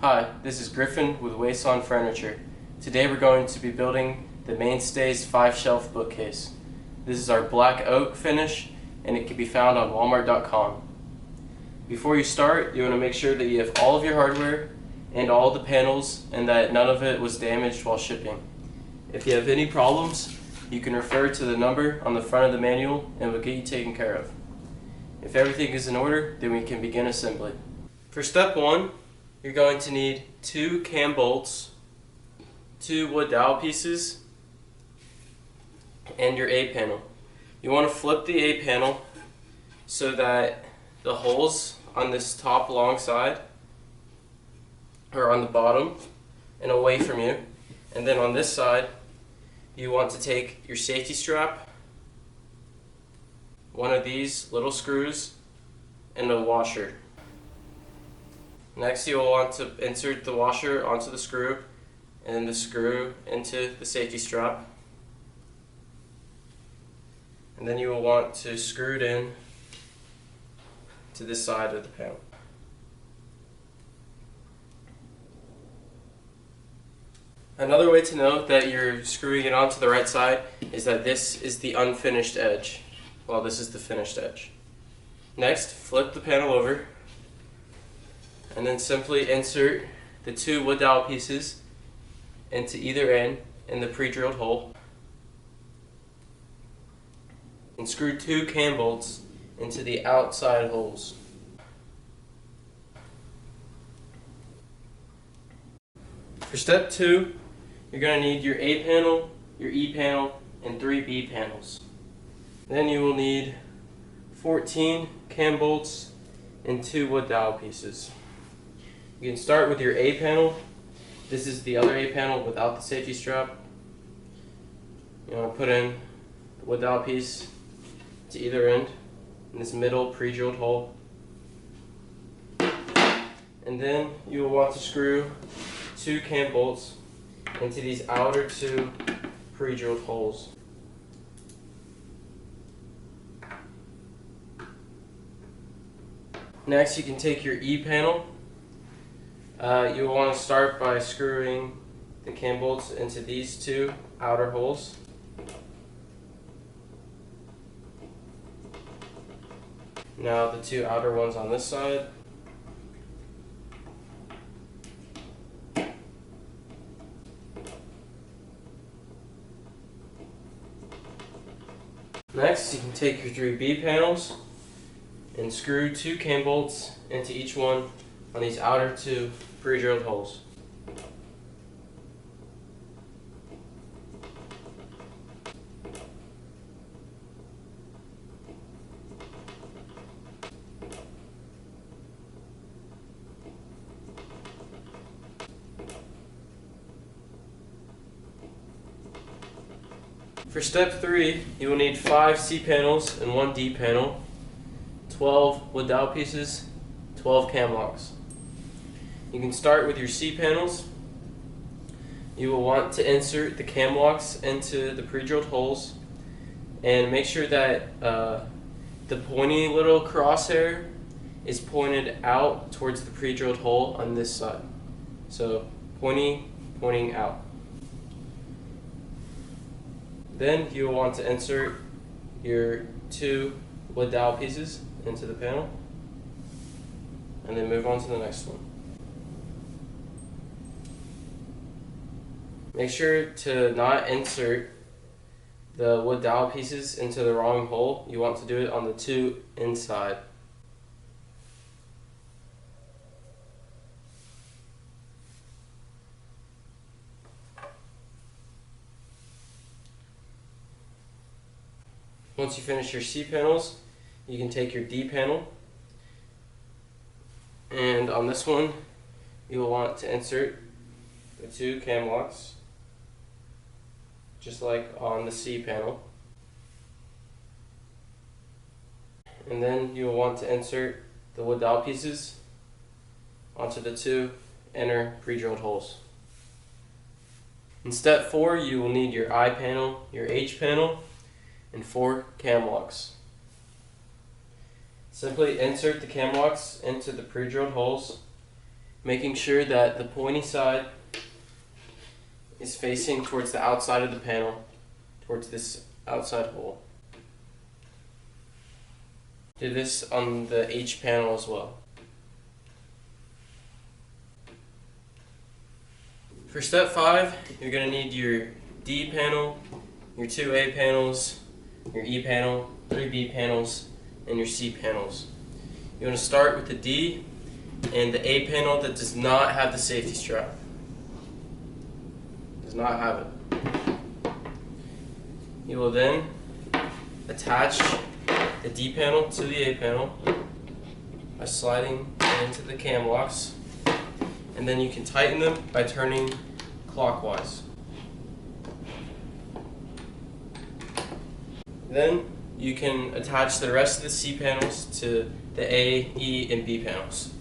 Hi, this is Griffin with Huisen Furniture. Today we're going to be building the Mainstays 5-shelf bookcase. This is our black oak finish and it can be found on walmart.com. Before you start, you want to make sure that you have all of your hardware and all the panels and that none of it was damaged while shipping. If you have any problems, you can refer to the number on the front of the manual and we'll get you taken care of. If everything is in order, then we can begin assembly. For step 1, you're going to need 2 cam bolts, 2 wood dowel pieces, and your A panel. You want to flip the A panel so that the holes on this top long side are on the bottom and away from you. And then on this side, you want to take your safety strap, one of these little screws, and a washer. Next, you will want to insert the washer onto the screw and then the screw into the safety strap. And then you will want to screw it in to this side of the panel. Another way to know that you're screwing it onto the right side is that this is the unfinished edge, while this is the finished edge. Next, flip the panel over and then simply insert the 2 wood dowel pieces into either end in the pre-drilled hole and screw 2 cam bolts into the outside holes. For step 2, you're going to need your A panel, your E panel, and 3 B panels. Then you will need 14 cam bolts and 2 wood dowel pieces. You can start with your A panel. This is the other A panel without the safety strap. You want to put in the wood dowel piece to either end in this middle pre-drilled hole. And then you will want to screw 2 cam bolts into these outer 2 pre-drilled holes. Next, you can take your E panel. You will want to start by screwing the cam bolts into these 2 outer holes. Now the 2 outer ones on this side. Next, you can take your 3 B panels and screw 2 cam bolts into each one on these outer 2 pre-drilled holes. For step 3, you will need 5 C panels and 1 D panel, 12 wood dowel pieces, 12 cam locks. You can start with your C panels. You will want to insert the cam locks into the pre-drilled holes and make sure that the pointy little crosshair is pointed out towards the pre-drilled hole on this side. So pointing out. Then you will want to insert your 2 wood dowel pieces into the panel and then move on to the next one. Make sure to not insert the wood dowel pieces into the wrong hole. You want to do it on the 2 inside. Once you finish your C panels, you can take your D panel, and on this one you will want to insert the 2 cam locks just like on the C panel, and then you will want to insert the wood dowel pieces onto the 2 inner pre-drilled holes. In step 4, you will need your I panel, your H panel, and 4 cam locks. Simply insert the cam locks into the pre-drilled holes making sure that the pointy side is facing towards the outside of the panel, towards this outside hole. Do this on the H panel as well. For step 5, you're going to need your D panel, your 2 A panels, your E panel, 3 B panels, and your C panels. You want to start with the D and the A panel that does not have the safety strap. Does not have it. You will then attach the D panel to the A panel by sliding it into the cam locks, and then you can tighten them by turning clockwise. Then you can attach the rest of the C panels to the A, E, and B panels.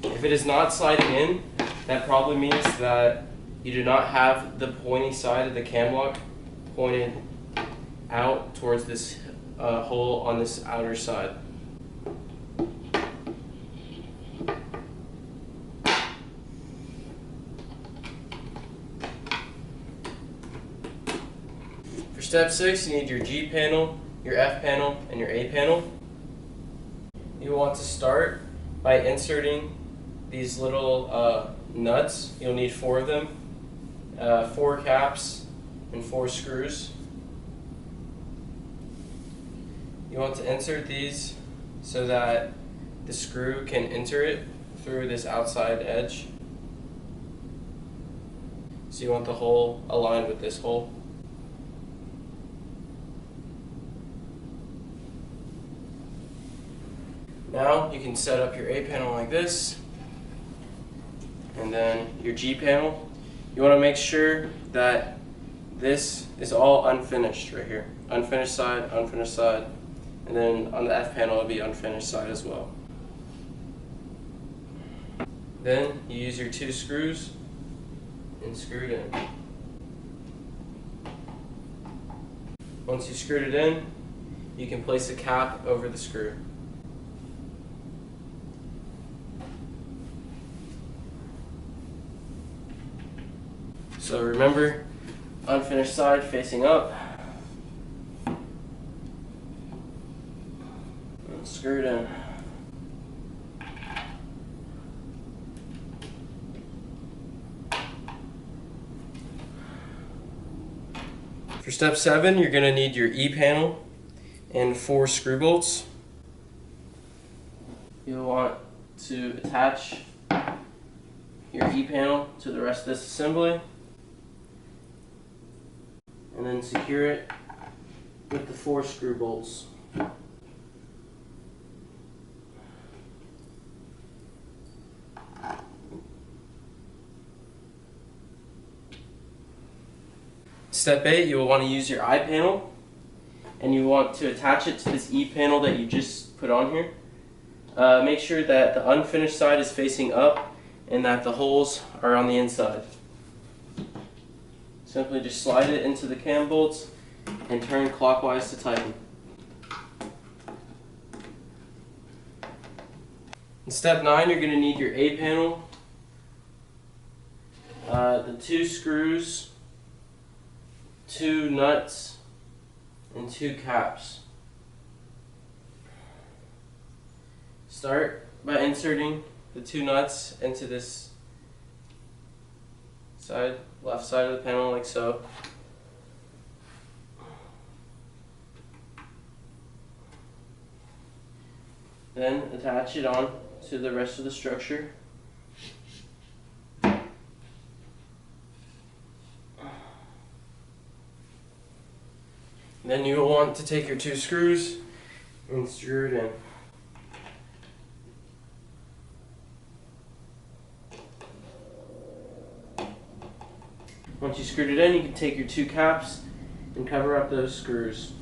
If it is not sliding in, that probably means that you do not have the pointy side of the cam lock pointed out towards this hole on this outer side. For step 6, you need your G panel, your F panel, and your A panel. You want to start by inserting these little nuts. You'll need 4 of them, 4 caps, and 4 screws. You want to insert these so that the screw can enter it through this outside edge. So you want the hole aligned with this hole. Now you can set up your A panel like this, and then your G panel. You want to make sure that this is all unfinished right here. Unfinished side, and then on the F panel it'll be unfinished side as well. Then you use your 2 screws and screw it in. Once you've screwed it in, you can place a cap over the screw. So remember, unfinished side facing up. And screw it in. For step 7, you're going to need your E panel and 4 screw bolts. You'll want to attach your E panel to the rest of this assembly, and then secure it with the 4 screw bolts. Step 8, you will want to use your I panel, and you want to attach it to this E panel that you just put on here. Make sure that the unfinished side is facing up and that the holes are on the inside. Simply just slide it into the cam bolts and turn clockwise to tighten. In step 9, you're going to need your A panel, the 2 screws, 2 nuts, and 2 caps. Start by inserting the 2 nuts into this left side of the panel like so. Then attach it on to the rest of the structure. Then you will want to take your 2 screws and screw it in. Once you screwed it in, you can take your 2 caps and cover up those screws.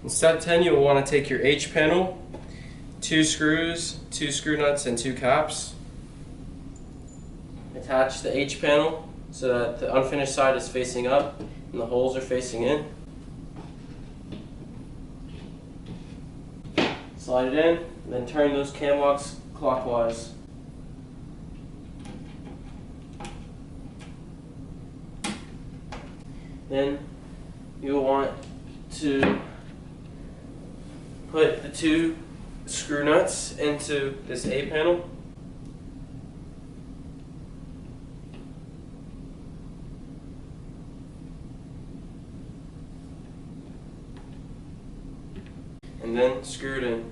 In step 10, you will want to take your H panel, 2 screws, 2 screw nuts, and 2 caps. Attach the H panel so that the unfinished side is facing up, and the holes are facing in. Slide it in, then turn those cam locks clockwise. Then you will want to put the 2 screw nuts into this A panel. And then screw it in.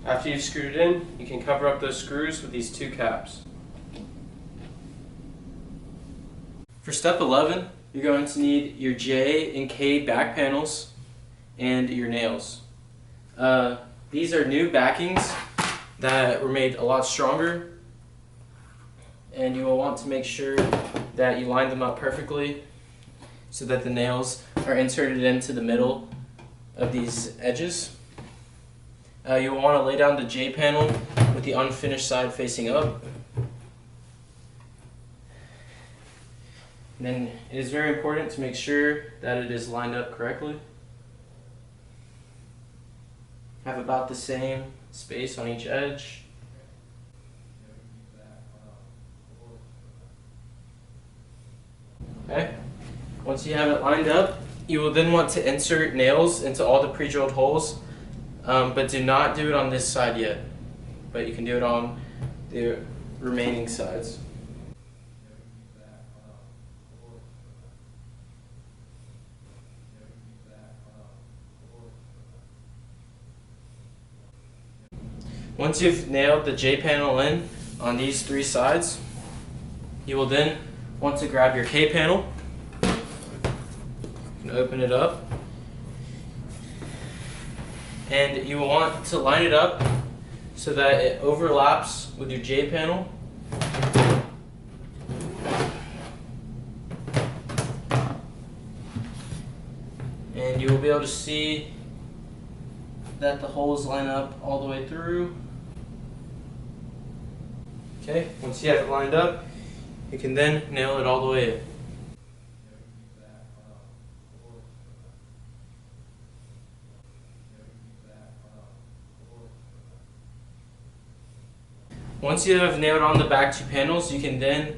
After you've screwed it in, you can cover up those screws with these 2 caps. For step 11, you're going to need your J and K back panels and your nails. These are new backings that were made a lot stronger, and you will want to make sure that you line them up perfectly so that the nails are inserted into the middle of these edges. You will want to lay down the J panel with the unfinished side facing up. And then it is very important to make sure that it is lined up correctly. Have about the same space on each edge. Okay. Once you have it lined up, you will then want to insert nails into all the pre-drilled holes, but do not do it on this side yet. But you can do it on the remaining sides. Once you've nailed the J panel in on these 3 sides, you will then want to grab your K panel and open it up. And you will want to line it up so that it overlaps with your J panel. And you will be able to see that the holes line up all the way through. Okay, once you have it lined up, you can then nail it all the way in. Once you have nailed on the back 2 panels, you can then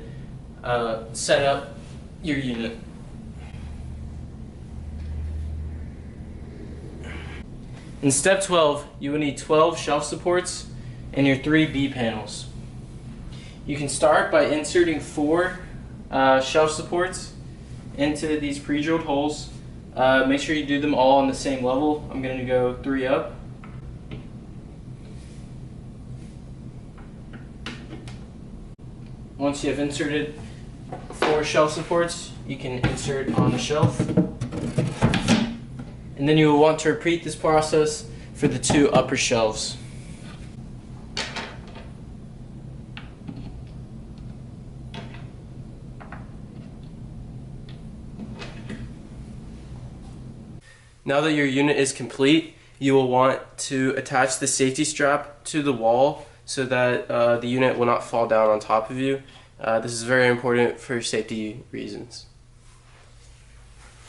set up your unit. In step 12, you will need 12 shelf supports and your 3 B panels. You can start by inserting 4 shelf supports into these pre-drilled holes. Make sure you do them all on the same level. I'm going to go 3 up. Once you have inserted 4 shelf supports, you can insert on the shelf. And then you will want to repeat this process for the 2 upper shelves. Now that your unit is complete, you will want to attach the safety strap to the wall so that the unit will not fall down on top of you. This is very important for safety reasons.